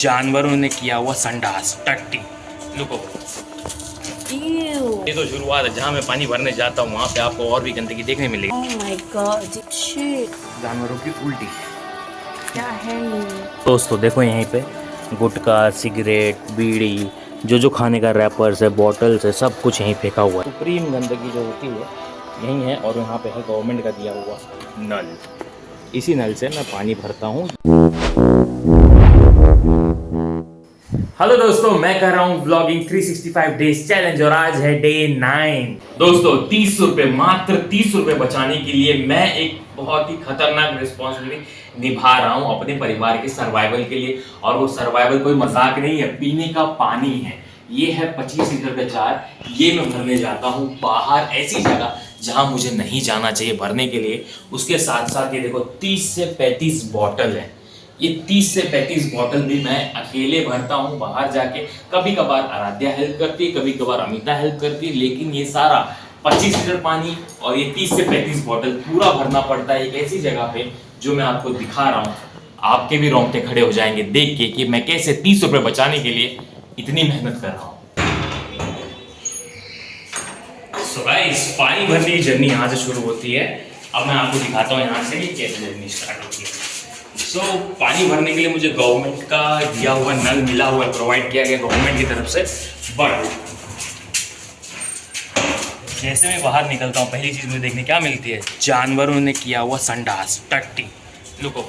जानवरों ने किया हुआ संडास टट्टी। लुको, ये तो शुरुआत है। जहाँ मैं पानी भरने जाता हूँ वहाँ पे आपको और भी गंदगी देखने मिलेगी। Oh my God, shit. जानवरों की उल्टी। क्या है ये? दोस्तों देखो यहीं पे गुटखा, सिगरेट, बीड़ी, जो खाने का रैपर्स है, बॉटल्स है, सब कुछ यहीं फेंका हुआ है। सुप्रीम गंदगी जो होती है यहीं है। और यहाँ पे है गवर्नमेंट का दिया हुआ नल। इसी नल से मैं पानी भरता हूँ। हेलो दोस्तों, मैं कर रहा हूँ व्लॉगिंग 365 डेज चैलेंज और आज है डे 9। दोस्तों 30 रुपए, मात्र 30 रुपए बचाने के लिए मैं एक बहुत ही खतरनाक रिस्पॉन्सिबिलिटी निभा रहा हूँ अपने परिवार के सर्वाइवल के लिए। और वो सर्वाइवल कोई मजाक नहीं है, पीने का पानी है। ये है 25 लीटर का जार। ये मैं भरने जाता हूँ बाहर ऐसी जगह जहां मुझे नहीं जाना चाहिए भरने के लिए। उसके साथ साथ ये देखो 30 से 35 बॉटल है। ये 30 से 35 बॉटल भी मैं अकेले भरता हूँ बाहर जाके। कभी कभार आराध्या हेल्प करती है, कभी कभार अमिता हेल्प करती है, लेकिन ये सारा 25 लीटर पानी और ये 30 से 35 बॉटल पूरा भरना पड़ता है एक ऐसी जगह पे जो मैं आपको दिखा रहा हूँ। आपके भी रोंगटे खड़े हो जाएंगे देख के कि मैं कैसे 30 रुपए बचाने के लिए इतनी मेहनत कर रहा हूँ। सो गाइस, पानी भरने की जर्नी यहाँ से शुरू होती है। अब मैं आपको दिखाता हूँ यहाँ से कैसे जर्नी स्टार्ट होती है। सो पानी भरने के लिए मुझे गवर्नमेंट का दिया हुआ नल मिला हुआ है, प्रोवाइड किया गया गवर्नमेंट की तरफ से। बट जैसे मैं बाहर निकलता हूँ पहली चीज़ मुझे देखने क्या मिलती है, जानवरों ने किया हुआ संडास टट्टी। लुको,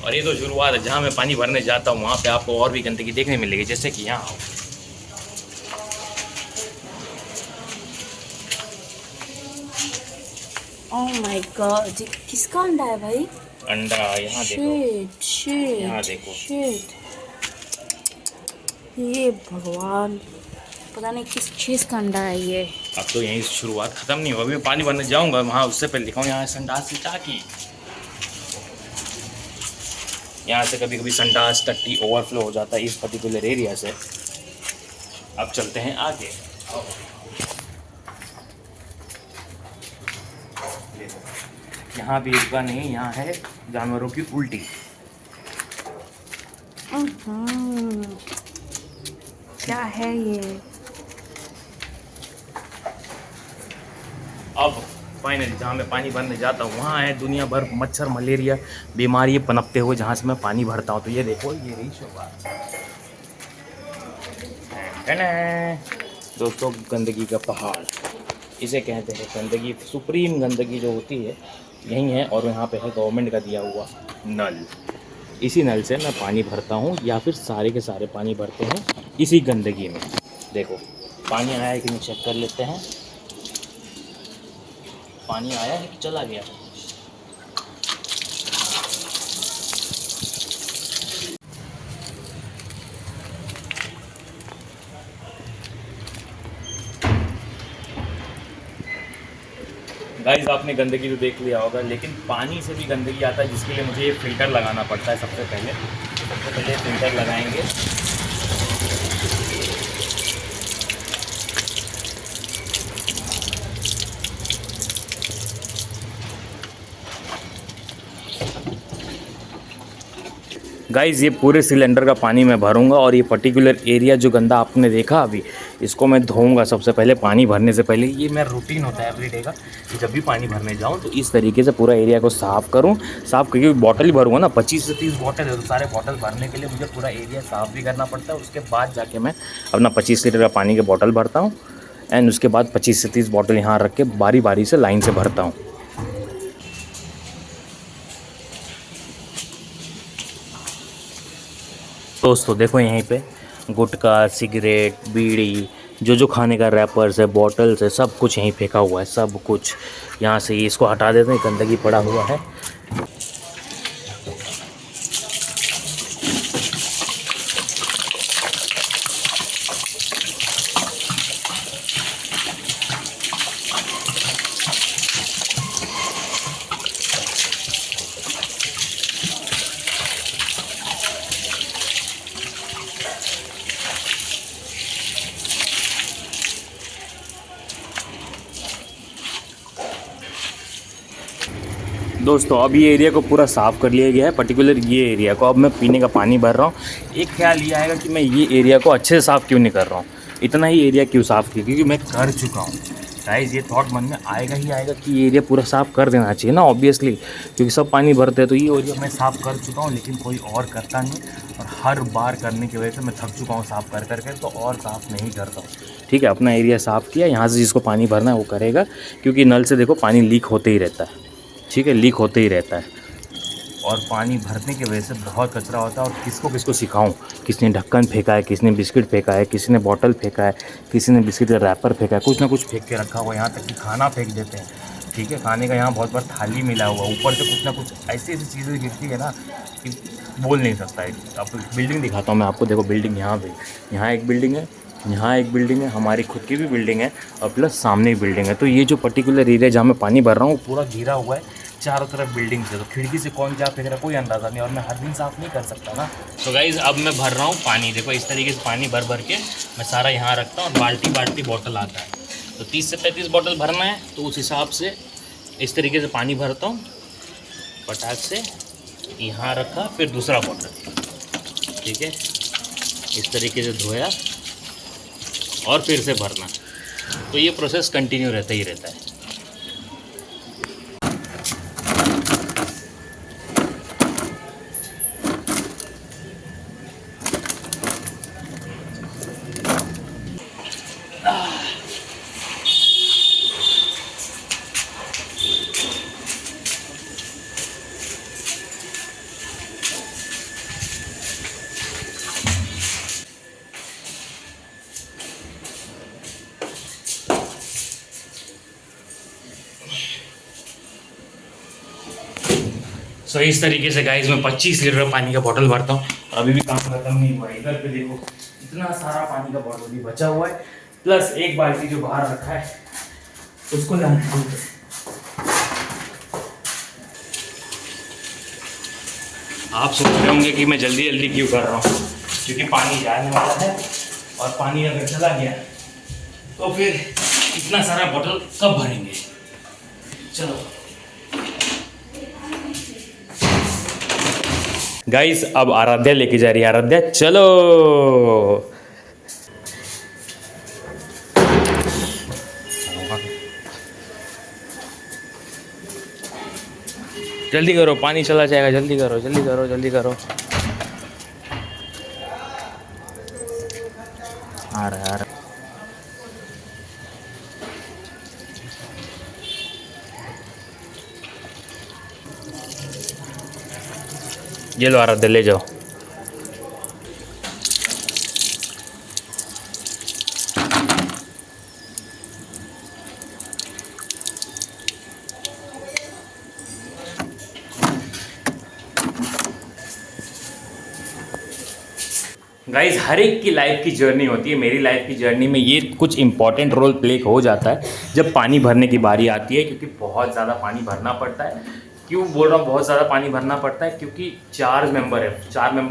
और ये तो शुरुआत है। जहाँ मैं पानी भरने जाता हूँ वहाँ पे आपको और भी गंदगी देखने मिलेगी, जैसे कि यहाँ आओ। Oh my God, ये किसका अंडा है भाई? अंडा यहाँ देखो, यहाँ देखो। shit. ये भगवान, पता नहीं किस चीज़ का अंडा है ये। अब तो यहीं शुरुआत खत्म नहीं होगी। मैं पानी भरने जाऊंगा वहाँ, उससे पहले लिखाऊँ यहाँ संडास की टाकी। यहाँ से कभी कभी संडास टट्टी ओवरफ्लो हो जाता है इस पर्टिकुलर एरिया से। अब चलते हैं आगे। यहाँ भी इसका नहीं, यहाँ है जानवरों की उल्टी। क्या है ये? अब फाइनली जहाँ मैं पानी भरने जाता हूँ वहाँ है दुनिया भर मच्छर मलेरिया बीमारी पनपते हुए जहाँ से मैं पानी भरता हूँ। तो ये देखो, ये रही शुरुआत। दोस्तों गंदगी का पहाड़ इसे कहते हैं। गंदगी, सुप्रीम गंदगी जो होती है यही है। और यहाँ पे है गवर्नमेंट का दिया हुआ नल। इसी नल से मैं पानी भरता हूँ, या फिर सारे के सारे पानी भरते हैं इसी गंदगी में। देखो पानी आया है कि नहीं चेक कर लेते हैं। पानी आया है कि चला गया? गाइस, आपने गंदगी तो देख लिया होगा, लेकिन पानी से भी गंदगी आता है, जिसके लिए मुझे ये फ़िल्टर लगाना पड़ता है। सबसे पहले फ़िल्टर लगाएंगे। गाइस, ये पूरे सिलेंडर का पानी मैं भरूंगा और ये पर्टिकुलर एरिया जो गंदा आपने देखा अभी, इसको मैं धोऊंगा सबसे पहले पानी भरने से पहले। ये मेरा रूटीन होता है एवरीडे का कि जब भी पानी भरने जाऊं तो इस तरीके से पूरा एरिया को साफ़ करूं। साफ़ क्योंकि बॉटल ही भरूंगा ना, 25 से 30 बॉटल है, तो सारे बॉटल भरने के लिए मुझे पूरा एरिया साफ़ भी करना पड़ता है। उसके बाद जाके मैं अपना 25 लीटर का पानी के बॉटल भरता हूँ। एंड उसके बाद 25 से 30 बॉटल यहाँ रख के बारी बारी से लाइन से भरता हूँ। दोस्तों देखो यहीं पे गुटखा, सिगरेट, बीड़ी, जो खाने का रैपर्स है, बॉटल्स है, सब कुछ यहीं फेंका हुआ है। सब कुछ यहाँ से इसको हटा देते हैं, गंदगी पड़ा हुआ है। दोस्तों अब ये एरिया को पूरा साफ़ कर लिया गया है, पर्टिकुलर ये एरिया को। अब मैं पीने का पानी भर रहा हूँ। एक ख्याल ये आएगा कि मैं ये एरिया को अच्छे से साफ़ क्यों नहीं कर रहा हूँ, इतना ही एरिया क्यों साफ़ किया, क्योंकि मैं कर चुका हूँ। गाइस ये थॉट मन में आएगा ही आएगा कि ये एरिया पूरा साफ़ कर देना चाहिए ना, ऑब्वियसली, क्योंकि सब पानी भरते हैं। तो ये एरिया मैं साफ़ कर चुका हूँ, लेकिन कोई और करता नहीं, और हर बार करने की वजह से मैं थक चुका हूँ साफ़ कर करके, तो और साफ़ नहीं करता हूँ। ठीक है, अपना एरिया साफ़ किया, यहाँ से जिसको पानी भरना है वो करेगा, क्योंकि नल से देखो पानी लीक होते ही रहता है। ठीक है, लीक होते ही रहता है, और पानी भरने की वजह से बहुत कचरा होता है। और किसको किसको सिखाऊं, किसने ढक्कन फेंका है, किसने बिस्किट फेंका है, किसी ने बॉटल फेंका है, किसी ने बिस्किट का रैपर फेंका है, कुछ ना कुछ फेंक के रखा हुआ है। यहाँ तक कि खाना फेंक देते हैं। ठीक है, खाने का यहाँ बहुत बार थाली मिला हुआ, ऊपर से कुछ ना कुछ ऐसी ऐसी चीज़ें गिरती है ना कि बोल नहीं सकता है। अब बिल्डिंग दिखाता हूँ मैं आपको, देखो बिल्डिंग यहाँ पे, यहाँ एक बिल्डिंग है, यहाँ एक बिल्डिंग है, हमारी खुद की भी बिल्डिंग है, और प्लस सामने एक बिल्डिंग है। तो ये जो पर्टिकुलर एरिया जहाँ मैं पानी भर रहा हूँ पूरा घिरा हुआ है चारों तरफ बिल्डिंग से, तो खिड़की से कौन क्या फेंक रहा है कोई अंदाज़ा नहीं, और मैं हर दिन साफ़ नहीं कर सकता ना। तो गाइज़ अब मैं भर रहा हूँ पानी, देखो इस तरीके से पानी भर भर के मैं सारा यहाँ रखता हूँ, और बाल्टी बाल्टी बॉटल आता है। तो 30 से 35 बॉटल भरना है, तो उस हिसाब से इस तरीके से पानी भरता हूँ, पटाख से यहाँ रखा, फिर दूसरा बॉटल, ठीक है, इस तरीके से धोया और फिर से भरना। तो ये प्रोसेस कंटिन्यू रहता ही रहता है। सो इस तरीके से गाइस मैं 25 लीटर पानी का बॉटल भरता हूँ, और अभी भी काम खत्म नहीं हुआ है। इधर पे देखो इतना सारा पानी का बॉटल भी बचा हुआ है, प्लस एक बाल्टी जो बाहर रखा है उसको लाना है। आप सोच रहे होंगे कि मैं जल्दी जल्दी क्यों कर रहा हूँ, क्योंकि पानी जाने वाला है, और पानी अगर चला गया तो फिर इतना सारा बॉटल कब भरेंगे। चलो गाइस अब आराध्या लेके जा रही है, आराध्या चलो। जल्दी करो, पानी चला जाएगा, जल्दी करो जल्दी करो जल्दी करो। आ रहा है। ये लो आराध्या, ले जाओ। गाइज हर एक की लाइफ की जर्नी होती है, मेरी लाइफ की जर्नी में ये कुछ इंपॉर्टेंट रोल प्ले हो जाता है जब पानी भरने की बारी आती है, क्योंकि बहुत ज़्यादा पानी भरना पड़ता है। क्यों बोल रहा हूँ बहुत ज़्यादा पानी भरना पड़ता है, क्योंकि 4 मेंबर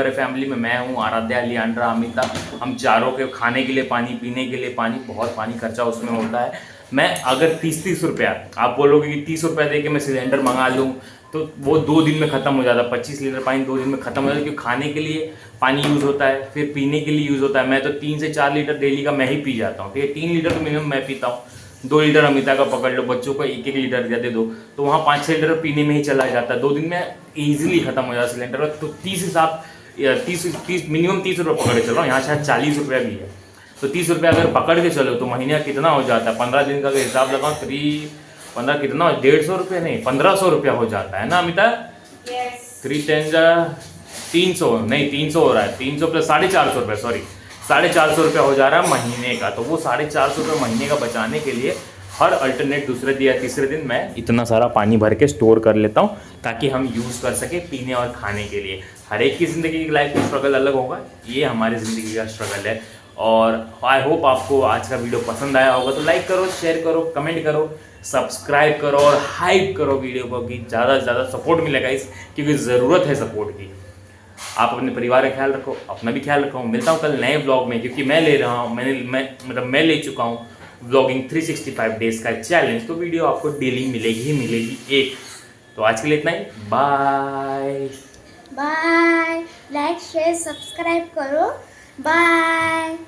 है फैमिली में। मैं हूँ, आराध्या, लियांड्रा, अमिता, हम चारों के खाने के लिए पानी, पीने के लिए पानी, बहुत पानी खर्चा उसमें होता है। मैं अगर 30 रुपया, आप बोलोगे कि 30 रुपया दे के मैं सिलेंडर मंगा लूँ तो वो 2 दिन में ख़त्म हो जाता है। 25 लीटर पानी 2 दिन में ख़त्म हो जाता है, क्योंकि खाने के लिए पानी यूज़ होता है, फिर पीने के लिए यूज़ होता है। मैं तो 3 से 4 लीटर डेली का मैं ही पी जाता हूँ, ठीक है। 3 लीटर तो मिनिमम मैं पीता हूँ, 2 लीटर अमिता का पकड़ लो, बच्चों को 1-1 लीटर दे दो, तो वहाँ 5-6 लीटर पीने में ही चला जाता है। 2 दिन में ईजिली ख़त्म हो जाता है सिलेंडर। तो 30 मिनिमम 30 रुपये पकड़ के चल रहा हूँ, यहाँ शायद 40 रुपया भी है। तो 30 रुपया अगर पकड़ के चलो तो महीने का कितना हो जाता है, 15 दिन का अगर हिसाब लगाओ, 15 कितना, 150 रुपये नहीं 1500 रुपया हो जाता है ना अमिता। 3 300 नहीं 300 हो रहा है, 300 प्लस 450 रुपये, सॉरी 450 रुपया हो जा रहा है महीने का। तो वो 450 रुपये महीने का बचाने के लिए हर अल्टरनेट दूसरे दिन या तीसरे दिन मैं इतना सारा पानी भर के स्टोर कर लेता हूँ, ताकि हम यूज़ कर सके पीने और खाने के लिए। हर एक की ज़िंदगी की लाइफ का स्ट्रगल अलग होगा, ये हमारी ज़िंदगी का स्ट्रगल है। और आई होप आपको आज का वीडियो पसंद आया होगा, तो लाइक करो, शेयर करो, कमेंट करो, सब्सक्राइब करो और हाइप करो वीडियो को, कि ज़्यादा से ज़्यादा सपोर्ट मिलेगा इस, क्योंकि ज़रूरत है सपोर्ट की। आप अपने परिवार का ख्याल रखो, अपना भी ख्याल रखो। मिलता हूँ कल नए ब्लॉग में, क्योंकि मैं ले रहा हूँ, मैं ले चुका हूँ व्लॉगिंग 365 डेज़ का चैलेंज। तो वीडियो आपको डेली मिलेगी ही मिलेगी, एक तो आज के लिए इतना ही, bye. Bye, like share subscribe करो, बाय।